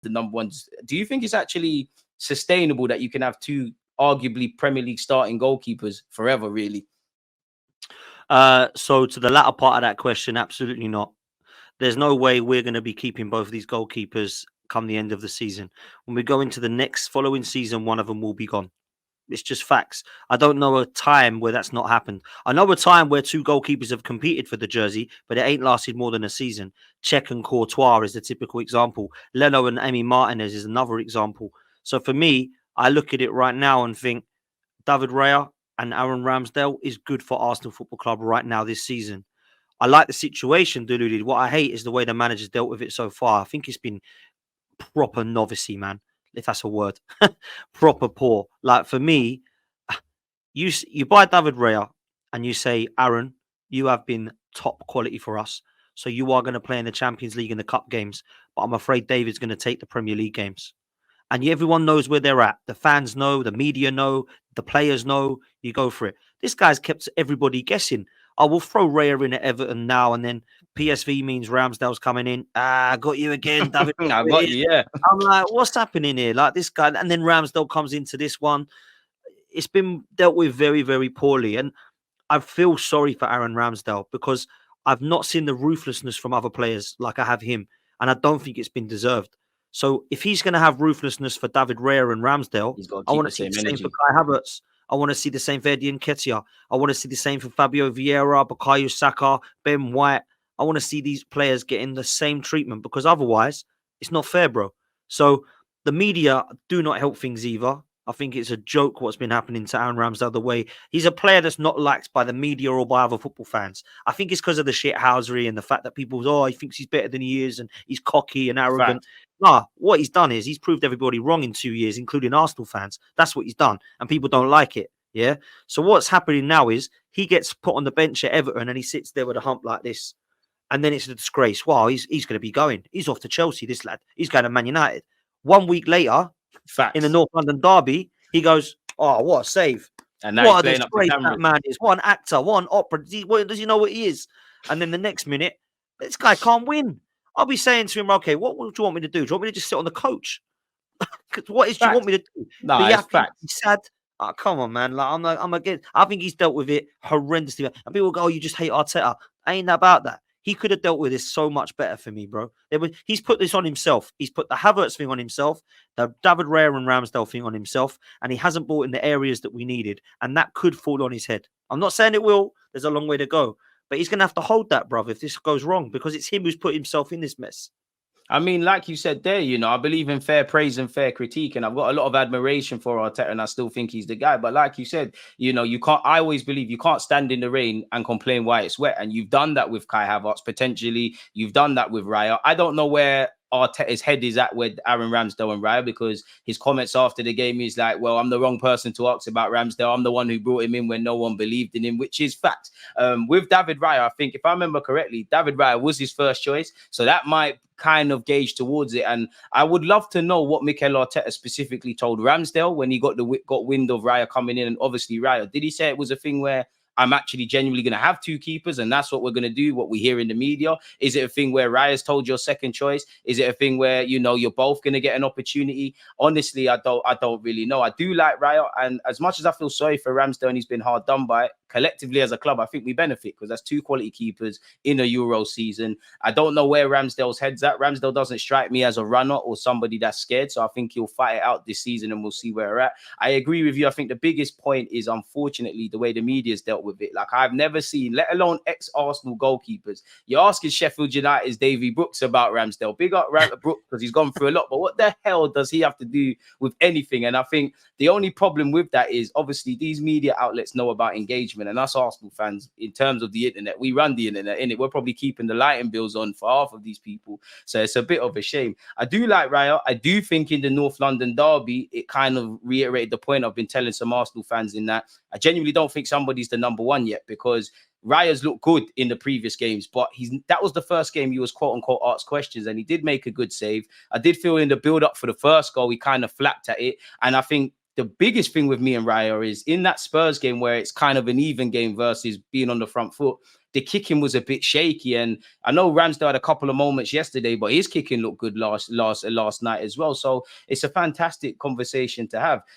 the number ones. Do you think it's actually sustainable that you can have two arguably Premier League starting goalkeepers forever, really? So to the latter part of that question, absolutely not. There's no way we're going to be keeping both of these goalkeepers come the end of the season. When we go into the next following season, one of them will be gone. It's just facts. I don't know a time where that's not happened. I know a time where two goalkeepers have competed for the jersey, but it ain't lasted more than a season. Cech and Courtois is the typical example. Leno and Emi Martinez is another example. So for me, I look at it right now and think David Raya and Aaron Ramsdale is good for Arsenal Football Club right now this season. I like the situation, Deluded. What I hate is the way the manager's dealt with it so far. I think it's been proper novice-y, man, if that's a word. Proper poor. Like, for me, you buy David Raya and you say, Aaron, you have been top quality for us. So you are going to play in the Champions League and the Cup games. But I'm afraid David's going to take the Premier League games. And everyone knows where they're at. The fans know, the media know, the players know. You go for it. This guy's kept everybody guessing. I will throw Raya in at Everton now, and then PSV means Ramsdale's coming in. I got you again, David. I got you, yeah. I'm like, what's happening here? Like, this guy, and then Ramsdale comes into this one. It's been dealt with very, very poorly. And I feel sorry for Aaron Ramsdale because I've not seen the ruthlessness from other players like I have him. And I don't think it's been deserved. So if he's going to have ruthlessness for David Raya and Ramsdale, I want to see the same for Kai Havertz. I want to see the same for Eddie Nketiah. I want to see the same for Fabio Vieira, Bukayo Saka, Ben White. I want to see these players getting the same treatment because otherwise it's not fair, bro. So the media do not help things either. I think it's a joke what's been happening to Aaron Ramsdale the way he's a player that's not liked by the media or by other football fans. I think it's because of the shithousery and the fact that people, he thinks he's better than he is and he's cocky and arrogant. Nah, what he's done is he's proved everybody wrong in 2 years, including Arsenal fans. That's what he's done. And people don't like it. Yeah. So what's happening now is he gets put on the bench at Everton and he sits there with a hump like this. And then it's a disgrace. Wow, he's going to be going. He's off to Chelsea, this lad. He's going to Man United. 1 week later, in the North London derby, he goes, oh, what a save. And what a disgrace that man is. What an actor. What an opera. Does he know what he is? And then the next minute, this guy can't win. I'll be saying to him, okay, what do you want me to do? Do you want me to just sit on the coach? What do you want me to do? No, it's fact. He's sad. Oh, come on, man. Like, I'm against. I think he's dealt with it horrendously. And people go, oh, you just hate Arteta. Ain't about that. He could have dealt with this so much better for me, bro. He's put this on himself. He's put the Havertz thing on himself, the David Raya and Ramsdale thing on himself, and he hasn't bought in the areas that we needed. And that could fall on his head. I'm not saying it will. There's a long way to go. But he's going to have to hold that, bruv, if this goes wrong, because it's him who's put himself in this mess. I mean, like you said there, I believe in fair praise and fair critique, and I've got a lot of admiration for Arteta, and I still think he's the guy. But like you said, you can't. I always believe you can't stand in the rain and complain why it's wet, and you've done that with Kai Havertz potentially. You've done that with Raya. I don't know where Arteta's head is at with Aaron Ramsdale and Raya, because his comments after the game is like, well, I'm the wrong person to ask about Ramsdale. I'm the one who brought him in when no one believed in him, which is fact. With David Raya, I think, if I remember correctly, David Raya was his first choice. So that might kind of gauge towards it. And I would love to know what Mikel Arteta specifically told Ramsdale when he got wind of Raya coming in. And obviously Raya, did he say it was a thing where I'm actually genuinely going to have two keepers and that's what we're going to do, what we hear in the media? Is it a thing where Raya's told your second choice? Is it a thing where, you're both going to get an opportunity? Honestly, I don't really know. I do like Raya, and as much as I feel sorry for Ramsdale and he's been hard done by, collectively as a club, I think we benefit because that's two quality keepers in a Euro season. I don't know where Ramsdale's head's at. Ramsdale doesn't strike me as a runner or somebody that's scared, so I think he'll fight it out this season and we'll see where we're at. I agree with you. I think the biggest point is, unfortunately, the way the media's dealt with it. Like, I've never seen, let alone ex-Arsenal goalkeepers. You're asking Sheffield United's Davy Brooks about Ramsdale. Big up Brooks because he's gone through a lot, but what the hell does he have to do with anything? And I think the only problem with that is, obviously, these media outlets know about engagement. And us Arsenal fans, in terms of the internet, we run the internet, innit? We're probably keeping the lighting bills on for half of these people. So it's a bit of a shame. I do like Raya. I do think in the North London derby, it kind of reiterated the point I've been telling some Arsenal fans, in that I genuinely don't think somebody's the number one yet, because Raya's looked good in the previous games, but that was the first game he was quote unquote asked questions, and he did make a good save. I did feel in the build up for the first goal, he kind of flapped at it. And I think the biggest thing with me and Raya is in that Spurs game where it's kind of an even game versus being on the front foot, the kicking was a bit shaky. And I know Ramsdale had a couple of moments yesterday, but his kicking looked good last night as well. So it's a fantastic conversation to have.